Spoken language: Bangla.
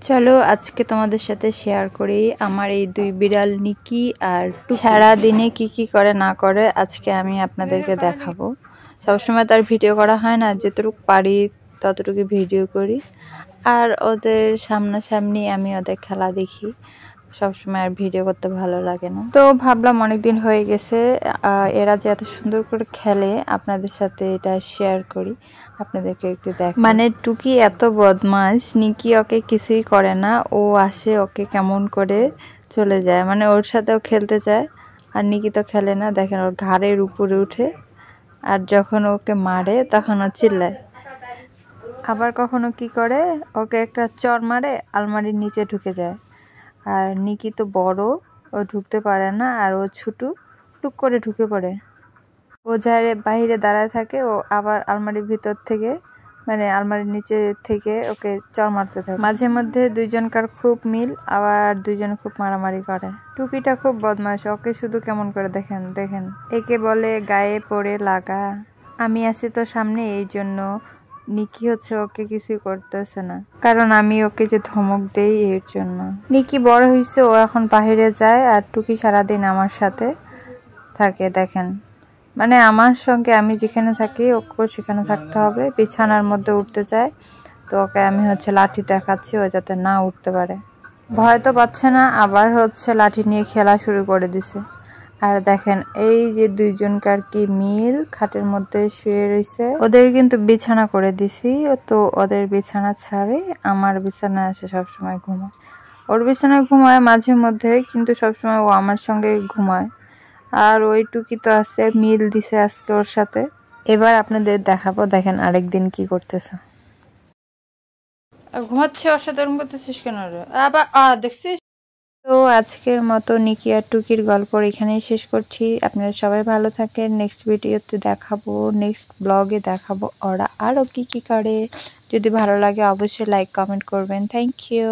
চলো আজকে তোমাদের সাথে শেয়ার করি আমার এই দুই বিড়াল নিকি আর সারা দিনে কি করে না করে আজকে আমি আপনাদেরকে দেখাবো। সবসময় তার ভিডিও করা হয় না, যতটুকু পারি ততটুকু ভিডিও করি। আর ওদের সামনাসামনি আমি ওদের খেলা দেখি, সবসময় আর ভিডিও করতে ভালো লাগে না। তো ভাবলাম অনেকদিন হয়ে গেছে এরা যে এত সুন্দর করে খেলে আপনাদের সাথে এটা শেয়ার করি, আপনাদেরকে একটু দেখ। মানে টুকি এত বদমাস, নিকি ওকে কিছুই করে না, ও আসে ওকে কেমন করে চলে যায়, মানে ওর সাথেও খেলতে চায়। আর নিকি তো খেলে না, দেখেন ওর ঘাড়ের উপরে উঠে, আর যখন ওকে মারে তখন ও চিল্লায়। আবার কখনো কি করে, ওকে একটা চর মারে আলমারির নিচে ঢুকে যায়। আর নিকি তো বড়, ও ঢুকতে পারে না, আর ও ছোটো টুক করে ঢুকে পড়ে। ও যারে বাইরে দাঁড়ায় থাকে, ও আবার আলমারির ভিতর থেকে মানে আলমারির নিচে থেকে ওকে চর মারতে থাকে। মাঝে মধ্যে দুইজনকার খুব মিল, আবার দুইজন খুব মারামারি করে। টুকিটা খুব বদমাশ, ওকে শুধু কেমন করে দেখেন দেখেন, একে বলে গায়ে পড়ে লাগা। আমি আছি তো সামনে, এই জন্য নিকি হচ্ছে ওকে কিছুই করতেছে না, কারণ আমি ওকে যে ধমক দেই এর জন্য। নিকি বড় হয়েছে, ও এখন বাহিরে যায়, আর টুকি সারাদিন আমার সাথে থাকে। দেখেন, মানে আমার সঙ্গে আমি যেখানে থাকি ওকেও সেখানে থাকতে হবে। বিছানার মধ্যে উঠতে চায়, তো ওকে আমি হচ্ছে লাঠি দেখাচ্ছি ও যাতে না উঠতে পারে। ভয় তো পাচ্ছে না, আবার হচ্ছে লাঠি নিয়ে খেলা শুরু করে দিছে। আর দেখেন এই যে দুইজনকার কি মিল, খাটের মধ্যে শুয়ে রয়েছে। ওদের কিন্তু বিছানা করে দিছি, তো ওদের বিছানা ছাড়ে আমার বিছানায় আসে সবসময় ঘুমায়। ওর বিছানায় ঘুমায় মাঝে মধ্যে, কিন্তু সবসময় ও আমার সঙ্গে ঘুমায়। আর ওই টুকি তো আছে, মিল দিছে আজকে ওর সাথে। এবার আপনাদের দেখাবো, দেখেন আরেকদিন কি করতেছে। ঘুমাচ্ছে ওর সাথে, ওরকম করতেছিস কেন রে? আবার দেখছিস? তো আজকের মতো নিকি আর টুকির গল্প এখানেই শেষ করছি। আপনারা সবাই ভালো থাকেন, নেক্সট ভিডিওতে দেখাবো, নেক্সট ব্লগে দেখাবো ওরা আরও কি করে। যদি ভালো লাগে অবশ্যই লাইক কমেন্ট করবেন। Thank you.